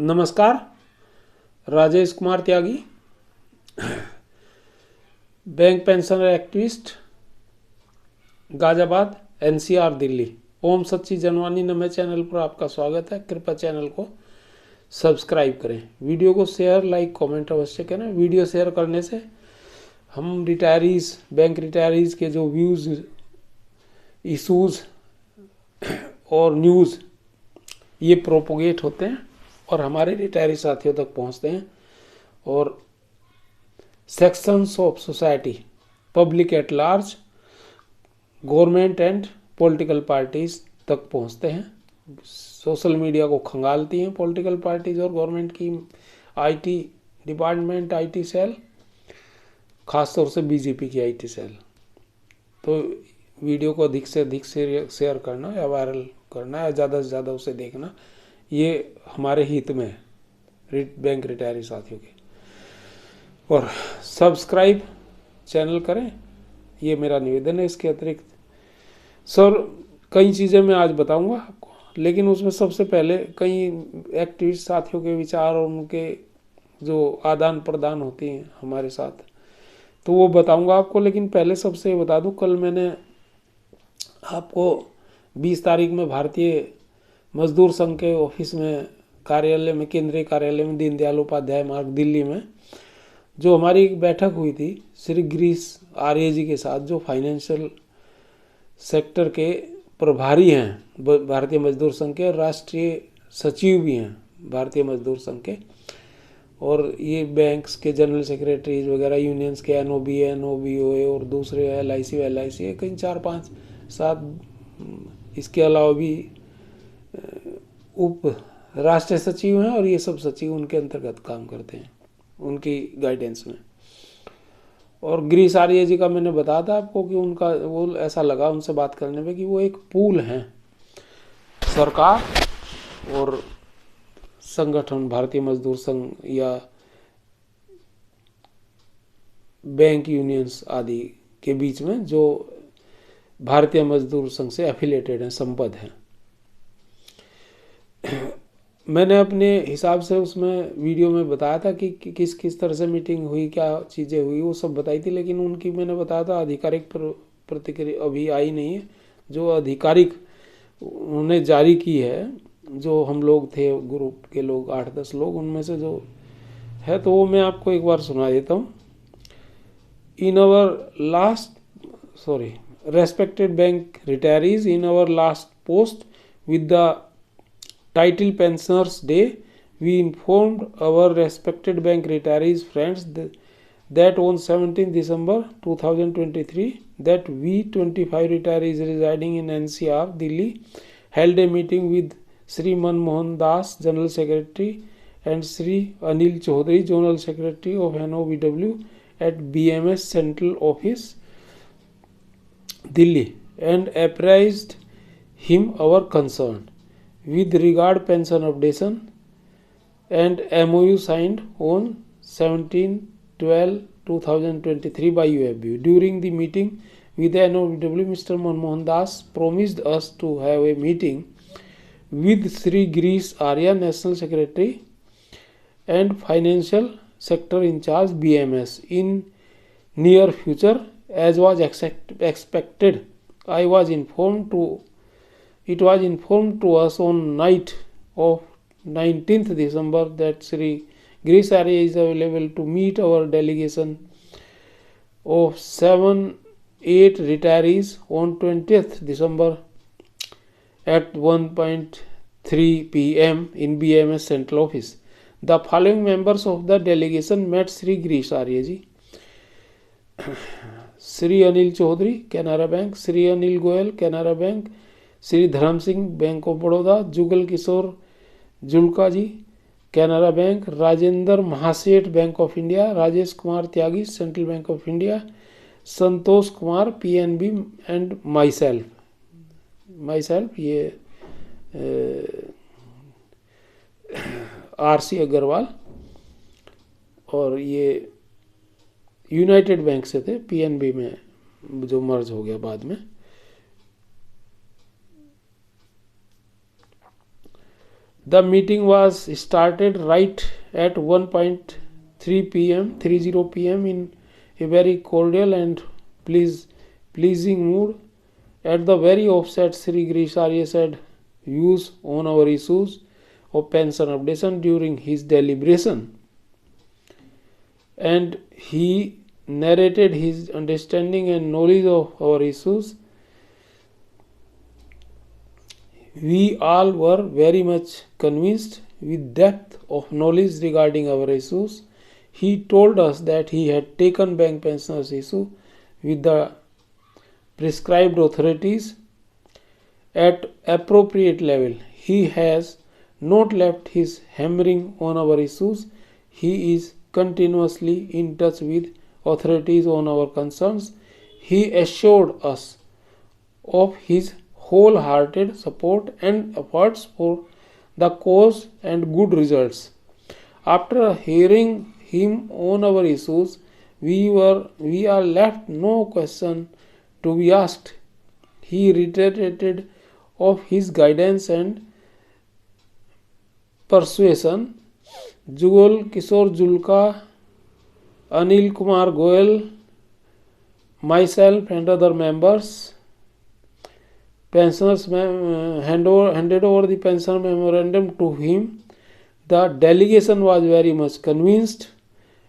नमस्कार, Rajesh Kumar Tyagi, bank pensioner activist, Ghaziabad, NCR, Delhi. ओम सच्ची जनवानी नमे चैनल पर आपका स्वागत है। कृपया चैनल को सब्सक्राइब करें, वीडियो को शेयर, लाइक, कमेंट अवश्य करें। वीडियो शेयर करने से हम रिटायरीज, बैंक रिटायरीज के जो व्यूज़, इशूज़ और न्यूज़ ये प्रोपोगेट होते हैं और हमारे रिटायरी साथियों तक पहुंचते हैं और sections of society, public at large, government and political parties तक पहुंचते हैं। सोशल मीडिया को खंगालती हैं पॉलिटिकल पार्टीज और गवर्नमेंट की आईटी डिपार्टमेंट, आईटी सेल, खासतौर से बीजेपी की आईटी सेल। तो वीडियो को अधिक से अधिक शेयर करना या वायरल करना या ज़्यादा से ज़्यादा उसे देखना, ये हमारे हित में है बैंक रिटायरी साथियों के। और सब्सक्राइब चैनल करें, ये मेरा निवेदन है। इसके अतिरिक्त सर कई चीज़ें मैं आज बताऊंगा आपको, लेकिन उसमें सबसे पहले कई एक्टिविस्ट साथियों के विचार और उनके जो आदान प्रदान होती हैं हमारे साथ, तो वो बताऊंगा आपको। लेकिन पहले सबसे बता दूं, कल मैंने आपको 20 तारीख में भारतीय मजदूर संघ के ऑफिस में, कार्यालय में, केंद्रीय कार्यालय में, दीनदयाल उपाध्याय मार्ग, दिल्ली में जो हमारी एक बैठक हुई थी श्री गिरीश आर्य जी के साथ, जो फाइनेंशियल सेक्टर के प्रभारी हैं भारतीय मजदूर संघ के, राष्ट्रीय सचिव भी हैं भारतीय मजदूर संघ के, और ये बैंक्स के जनरल सेक्रेटरीज वगैरह, यूनियंस के एनओबी, एनओबीओए और दूसरे एलआईसी कहीं 4-5-7, इसके अलावा भी उप राष्ट्रीय सचिव हैं और ये सब सचिव उनके अंतर्गत काम करते हैं, उनकी गाइडेंस में। और गिरीश आर्य जी का मैंने बताया था आपको कि उनका वो ऐसा लगा उनसे बात करने में कि वो एक पूल हैं सरकार और संगठन, भारतीय मजदूर संघ या बैंक, यूनियंस आदि के बीच में, जो भारतीय मजदूर संघ से एफिलेटेड हैं, संबद्ध हैं। मैंने अपने हिसाब से उसमें वीडियो में बताया था कि किस किस तरह से मीटिंग हुई, क्या चीज़ें हुई, वो सब बताई थी। लेकिन उनकी मैंने बताया था आधिकारिक प्रतिक्रिया अभी आई नहीं है। जो आधिकारिक उन्होंने जारी की है, जो हम लोग थे ग्रुप के लोग 8-10 लोग, उनमें से जो है, तो वो मैं आपको एक बार सुना देता हूँ। In our respected bank retirees, in our last post with the title Pensioners Day, we informed our respected bank retirees friends that on 17 December 2023 that we 25 retirees residing in NCR, Delhi, held a meeting with Sri Manmohan Das, General Secretary, and Sri Anil Chaudhary, General Secretary of NOVW at BMS Central Office, Delhi, and apprised him our concern with regard pension updation and MOU signed on 17/12/2023 by UFB. During the meeting with the NOVW, Mr. Manmohan Das promised us to have a meeting with Sri Girish Arya, National Secretary and Financial Sector in charge BMS, in near future, as was expected. It was informed to us on night of 19th December that Sri Girish Arya is available to meet our delegation of 7-8 retirees on 20th December at 1:03 p.m. in BMS Central Office. The following members of the delegation met Sri Girish Arya ji: Shri Anil Chaudhary, Canara bank; Shri Anil Goyal, Canara bank; Shri Dharam Singh, bank of Baroda; Jugal Kishore Julka ji, Canara bank; Rajendra Mahaseth, bank of India; Rajesh Kumar Tyagi, central bank of India; Santosh Kumar, PNB, and myself ये RC Agarwal, और ये United bank से थे, PNB में जो मर्ज हो गया बाद में। The meeting was started right at 1:30 p.m. in a very cordial and pleasing mood. At the very outset, Sri Girish Arya said views on our issues of pension updation during his deliberation, and he narrated his understanding and knowledge of our issues. We all were very much convinced with depth of knowledge regarding our issues. He told us that he had taken bank pensioners issue with the prescribed authorities at appropriate level. He has not left his hammering on our issues. He is continuously in touch with authorities on our concerns. He assured us of his wholehearted support and efforts for the cause and good results. After hearing him on our issues, we are left no question to be asked. He reiterated of his guidance and persuasion. Jugal Kishore Julka, Anil Kumar Goyal, myself and other members pensioners handed over the pension memorandum to him. The delegation was very much convinced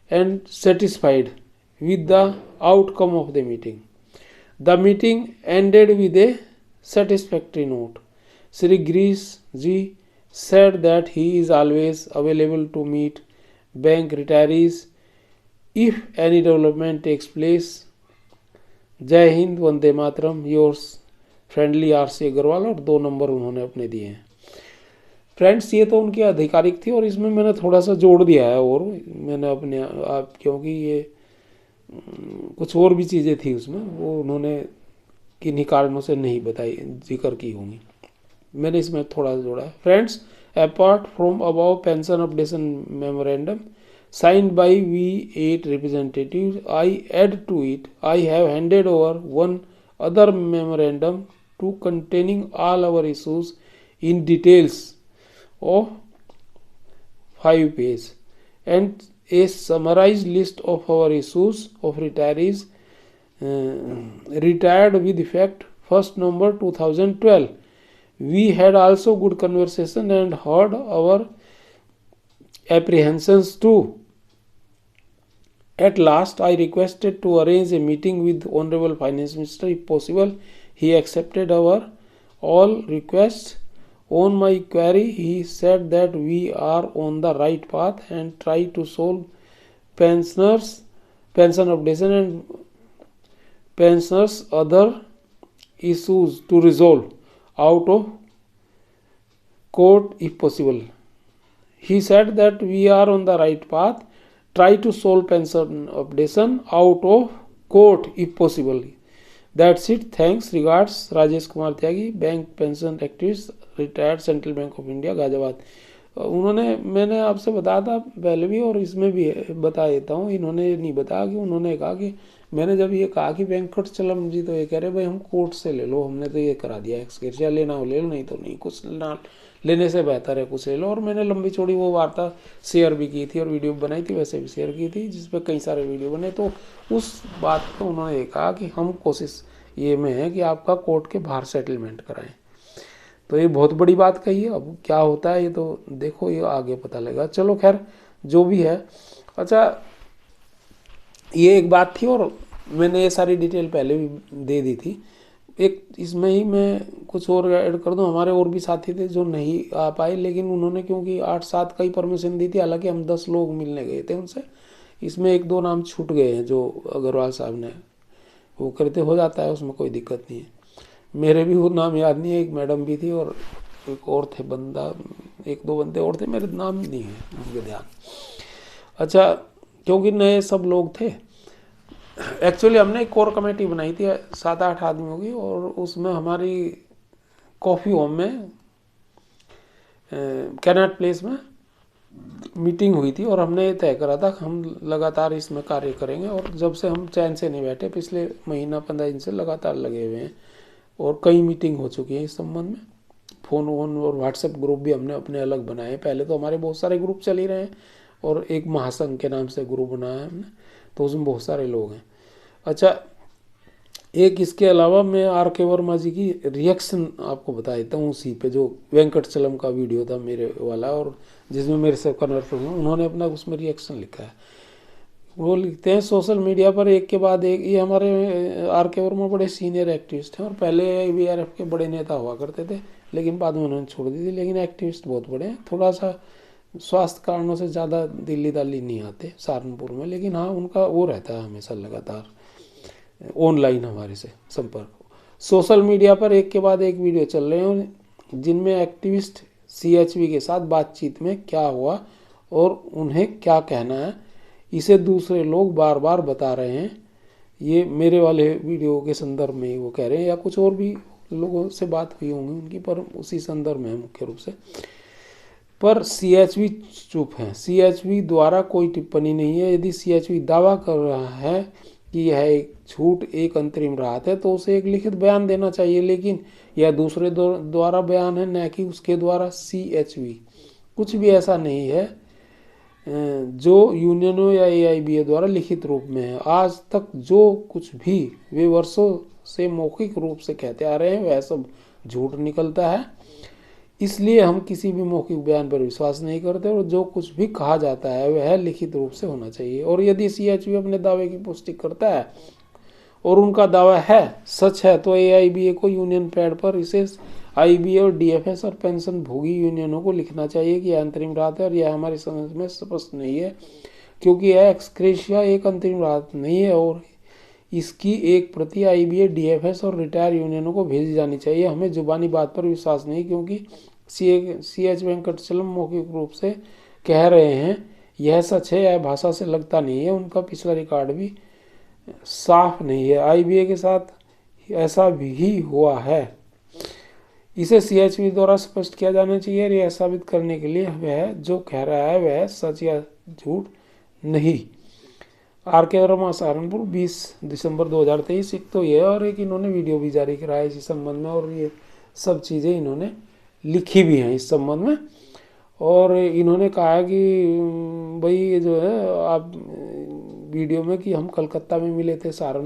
and satisfied with the outcome of the meeting. The meeting ended with a satisfactory note. Sri Girish ji said that he is always available to meet bank retirees if any development takes place. जय Hind, Vande Mataram, yours friendly RC Agarwal, और 2 number उन्होंने अपने दिए हैं। Friends, ये तो उनकी आधिकारिक थी और इसमें मैंने थोड़ा सा जोड़ दिया है, और मैंने अपने आप, क्योंकि ये कुछ और भी चीज़ें थी उसमें, वो उन्होंने किन्हीं कारणों से नहीं बताई, जिक्र की होंगी, मैंने इसमें थोड़ा जोड़ा है। Friends, apart from above pension updation memorandum signed by V8 representatives, I add to it, I have handed over one other memorandum to containing all our issues in details of 5 pages and a summarized list of our issues of retirees retired with effect 1st November 2012. We had also good conversation and heard our apprehensions too. At last, I requested to arrange a meeting with Honorable Finance Minister if possible. He accepted our all requests. On my query, he said that we are on the right path and try to solve pension updation and pensioners other issues to resolve out of court if possible. He said that we are on the right path, try to solve pension updation out of court if possible. That's it. Thanks. Regards, Rajesh Kumar Tyagi, Bank Pension Activist, Retired Central Bank of India, Ghaziabad. उन्होंने, मैंने आपसे बताया था पहले भी और इसमें भी बता देता हूँ, इन्होंने नहीं बताया कि उन्होंने कहा कि मैंने जब ये कहा कि वेंकटचलम जी तो ये कह रहे भाई हम कोर्ट से ले लो, हमने तो ये करा दिया, एक्सग्रेशिया लेना हो ले लो, नहीं तो नहीं, कुछ ना लेने से बेहतर है कुछ ले लो। और मैंने लंबी चौड़ी वो वार्ता शेयर भी की थी और वीडियो बनाई थी, वैसे भी शेयर की थी, जिस पर कई सारे वीडियो बने। तो उस बात को उन्होंने कहा कि हम कोशिश ये में है कि आपका कोर्ट के बाहर सेटलमेंट कराएं। तो ये बहुत बड़ी बात कही है। अब क्या होता है ये तो देखो, ये आगे पता लगेगा। चलो खैर, जो भी है। अच्छा, ये एक बात थी और मैंने ये सारी डिटेल पहले भी दे दी थी। एक इसमें ही मैं कुछ और ऐड कर दूं, हमारे और भी साथी थे जो नहीं आ पाए, लेकिन उन्होंने क्योंकि 8-7 का ही परमिशन दी थी, हालांकि हम 10 लोग मिलने गए थे उनसे। इसमें 1-2 नाम छूट गए हैं जो अग्रवाल साहब ने वो करते, हो जाता है, उसमें कोई दिक्कत नहीं है। मेरे भी वो नाम याद नहीं है, एक मैडम भी थी और एक और थे बंदा, 1-2 बंदे और थे, मेरे नाम नहीं है उनके ध्यान। अच्छा, क्योंकि नए सब लोग थे, एक्चुअली हमने एक कोर कमेटी बनाई थी 7-8 आदमियों की, और उसमें हमारी कॉफ़ी होम में कैनट प्लेस में मीटिंग हुई थी और हमने ये तय करा था कि हम लगातार इसमें कार्य करेंगे। और जब से हम चैन से नहीं बैठे, पिछले महीना 15 दिन से लगातार लगे हुए हैं और कई मीटिंग हो चुकी है इस संबंध में, फ़ोन वोन और व्हाट्सएप ग्रुप भी हमने अपने अलग बनाए हैं। पहले तो हमारे बहुत सारे ग्रुप चल ही रहे हैं और एक महासंघ के नाम से ग्रुप बनाया है हमने, तो उसमें बहुत सारे लोग हैं। अच्छा, एक इसके अलावा मैं आर के वर्मा जी की रिएक्शन आपको बता देता हूँ उसी पे, जो वेंकटचलम का वीडियो था मेरे वाला और जिसमें मेरे से कन्वर्ट हुए, उन्होंने अपना उसमें रिएक्शन लिखा है। वो लिखते हैं सोशल मीडिया पर एक के बाद एक, ये हमारे आर के वर्मा बड़े सीनियर एक्टिविस्ट हैं और पहले बीआरएफ के बड़े नेता हुआ करते थे, लेकिन बाद में उन्होंने छोड़ दी थी। लेकिन एक्टिविस्ट बहुत बड़े हैं, थोड़ा सा स्वास्थ्य कारणों से ज़्यादा दिल्ली दाली नहीं आते सहारनपुर में, लेकिन हाँ उनका वो रहता है हमेशा लगातार ऑनलाइन हमारे से संपर्क। सोशल मीडिया पर एक के बाद एक वीडियो चल रहे हैं जिनमें एक्टिविस्ट सीएचवी के साथ बातचीत में क्या हुआ और उन्हें क्या कहना है, इसे दूसरे लोग बार बार बता रहे हैं। ये मेरे वाले वीडियो के संदर्भ में वो कह रहे हैं, या कुछ और भी लोगों से बात हुई होंगी उनकी, पर उसी संदर्भ में है मुख्य रूप से। पर सीएचवी चुप है, सीएचवी द्वारा कोई टिप्पणी नहीं है। यदि सीएचवी दावा कर रहा है कि यह एक झूठ, एक अंतरिम राहत है, तो उसे एक लिखित बयान देना चाहिए, लेकिन यह दूसरे द्वारा बयान है, न कि उसके द्वारा। सीएचवी कुछ भी ऐसा नहीं है जो यूनियनों या एआईबीए द्वारा लिखित रूप में है। आज तक जो कुछ भी वे वर्षों से मौखिक रूप से कहते आ रहे हैं वह सब झूठ निकलता है। इसलिए हम किसी भी मौखिक बयान पर विश्वास नहीं करते और जो कुछ भी कहा जाता है वह लिखित रूप से होना चाहिए। और यदि सीएचवी अपने दावे की पुष्टि करता है और उनका दावा है सच है, तो एआईबीए को यूनियन पैड पर इसे आईबीए और डीएफएस और पेंशन भोगी यूनियनों को लिखना चाहिए कि यह अंतरिम राहत है और यह हमारी समझ में स्पष्ट नहीं है, क्योंकि यह एक्सक्रेशिया एक अंतरिम राहत नहीं है और इसकी एक प्रति आईबीए, डीएफएस और रिटायर यूनियनों को भेजी जानी चाहिए। हमें जुबानी बात पर विश्वास नहीं, क्योंकि सीएच वेंकटचलम मौखिक रूप से कह रहे हैं यह सच है, यह भाषा से लगता नहीं है। उनका पिछला रिकॉर्ड भी साफ नहीं है। आईबीए के साथ ऐसा भी हुआ है, इसे सीएचवी द्वारा स्पष्ट किया जाना चाहिए और यह साबित करने के लिए वह जो कह रहा है वह सच या झूठ नहीं। आर के वर्मा, सहारनपुर, 20 दिसंबर 2023। एक तो ये और एक इन्होंने वीडियो भी जारी कराया इसी संबंध में, और ये सब चीज़ें इन्होंने लिखी भी हैं इस संबंध में। और इन्होंने कहा कि भाई ये जो है आप वीडियो में कि हम कलकत्ता में मिले थे सहारनपुर